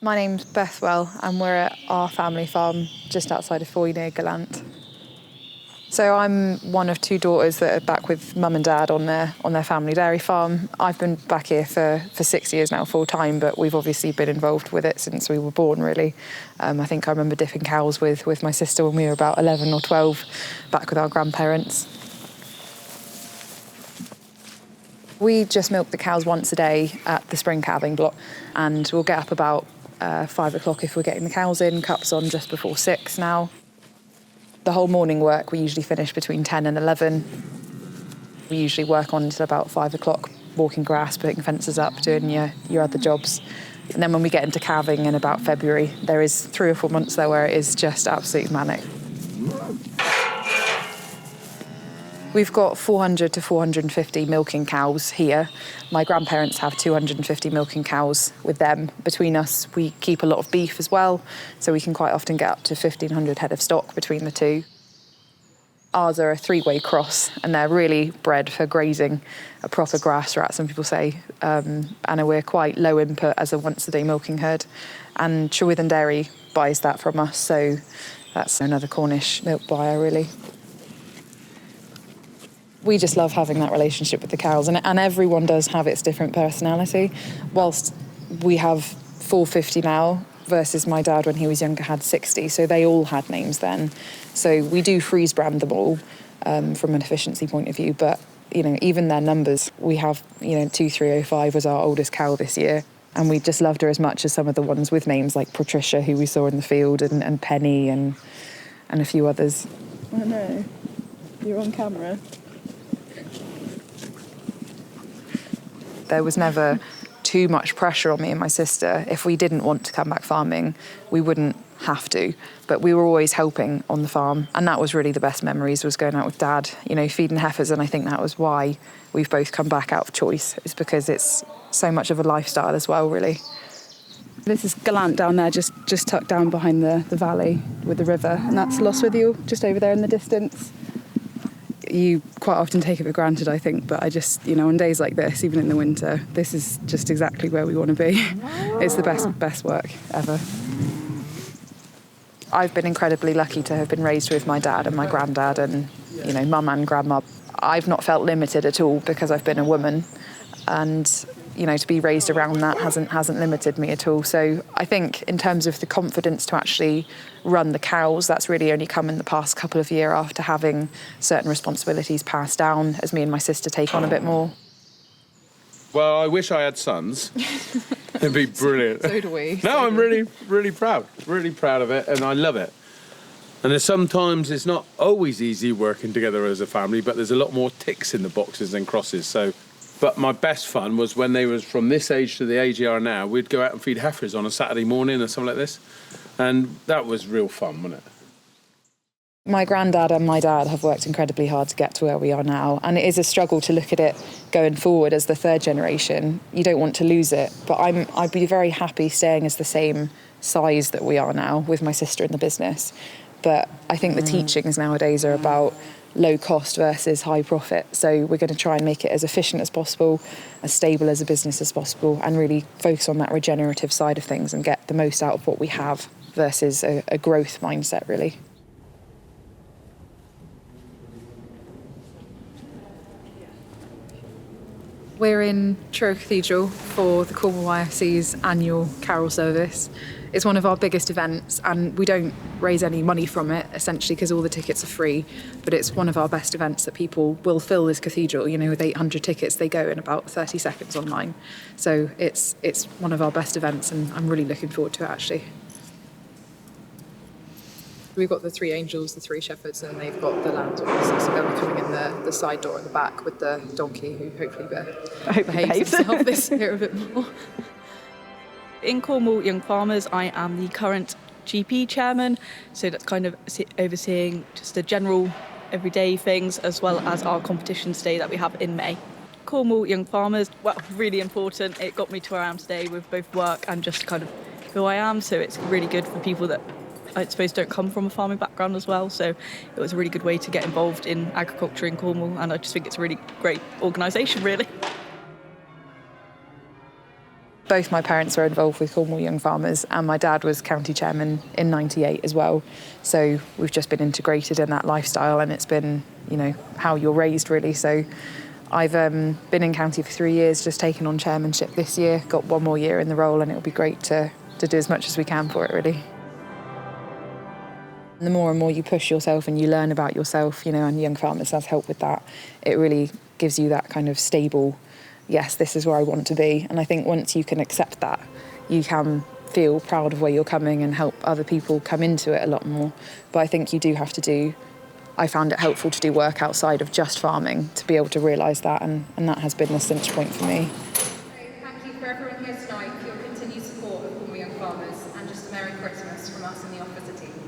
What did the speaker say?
My name's Beth Whell and we're at our family farm just outside of Foy near Gallant. So I'm one of two daughters that are back with mum and dad on their family dairy farm. I've been back here for 6 years now full time, but we've obviously been involved with it since we were born really. I think I remember dipping cows with my sister when we were about 11 or 12 back with our grandparents. We just milk the cows once a day at the spring calving block, and we'll get up about 5 o'clock if we're getting the cows in, cups on just before 6 now. The whole morning work we usually finish between 10 and 11. We usually work on until about 5 o'clock, walking grass, putting fences up, doing your other jobs. And then when we get into calving in about February, there is 3 or 4 months there where it is just absolutely manic. We've got 400 to 450 milking cows here. My grandparents have 250 milking cows with them. Between us, we keep a lot of beef as well, so we can quite often get up to 1,500 head of stock between the two. Ours are a 3-way cross, and they're really bred for grazing, a proper grass rat, some people say. And we're quite low input as a once-a-day milking herd. And Trewithen Dairy buys that from us, so that's another Cornish milk buyer, really. We just love having that relationship with the cows, and everyone does have its different personality. Whilst we have 450 now versus my dad when he was younger had 60, so they all had names then. So we do freeze brand them all from an efficiency point of view, but even their numbers, we have 2305 was our oldest cow this year, and we just loved her as much as some of the ones with names like Patricia, who we saw in the field, and Penny and a few others. Oh no, you're on camera. There was never too much pressure on me and my sister. If we didn't want to come back farming, we wouldn't have to. But we were always helping on the farm. And that was really the best memories, was going out with Dad, feeding heifers. And I think that was why we've both come back out of choice. It's because it's so much of a lifestyle as well, really. This is Gallant down there, just tucked down behind the valley with the river. And that's Lostwithiel, just over there in the distance. You quite often take it for granted, I think, but I just, on days like this, even in the winter, this is just exactly where we want to be. It's the best work ever. I've been incredibly lucky to have been raised with my dad and my granddad and, mum and grandma. I've not felt limited at all because I've been a woman, and to be raised around that hasn't limited me at all. So I think in terms of the confidence to actually run the cows, that's really only come in the past couple of years after having certain responsibilities passed down as me and my sister take on a bit more. Well, I wish I had sons. It'd be brilliant. So do we. No, I'm really proud of it, and I love it. And there's sometimes it's not always easy working together as a family, but there's a lot more ticks in the boxes than crosses. But my best fun was when they was from this age to the age they are now, we'd go out and feed heifers on a Saturday morning or something like this. And that was real fun, wasn't it? My granddad and my dad have worked incredibly hard to get to where we are now. And it is a struggle to look at it going forward as the third generation. You don't want to lose it. But I'd be very happy staying as the same size that we are now with my sister in the business. But I think the teachings nowadays are about low cost versus high profit. So we're going to try and make it as efficient as possible, as stable as a business as possible, and really focus on that regenerative side of things and get the most out of what we have versus a growth mindset, really. We're in Truro Cathedral for the Cornwall YFC's annual carol service. It's one of our biggest events, and we don't raise any money from it, essentially, because all the tickets are free. But it's one of our best events that people will fill this cathedral. With 800 tickets, they go in about 30 seconds online. So it's one of our best events, and I'm really looking forward to it, actually. We've got the 3 angels, the 3 shepherds, and they've got the lambs, obviously. So they'll be coming in the side door at the back with the donkey, who hopefully behaves himself this year a bit more. In Cornwall Young Farmers, I am the current GP chairman, so that's kind of overseeing just the general everyday things as well as our competitions day that we have in May. Cornwall Young Farmers, well, really important. It got me to where I am today with both work and just kind of who I am, so it's really good for people that I suppose don't come from a farming background as well, so it was a really good way to get involved in agriculture in Cornwall, and I just think it's a really great organisation, really. Both my parents were involved with Cornwall Young Farmers, and my dad was county chairman in '98 as well. So we've just been integrated in that lifestyle, and it's been, how you're raised really. So I've been in county for 3 years, just taken on chairmanship this year, got one more year in the role, and it'll be great to do as much as we can for it really. The more and more you push yourself and you learn about yourself, and Young Farmers has helped with that, it really gives you that kind of stable, yes, this is where I want to be. And I think once you can accept that, you can feel proud of where you're coming and help other people come into it a lot more. But I think you do have to I found it helpful to do work outside of just farming to be able to realise that, and that has been a cinch point for me. Thank you for everyone here tonight for your continued support of Cornwall Young Farmers, and just a Merry Christmas from us in the officer team.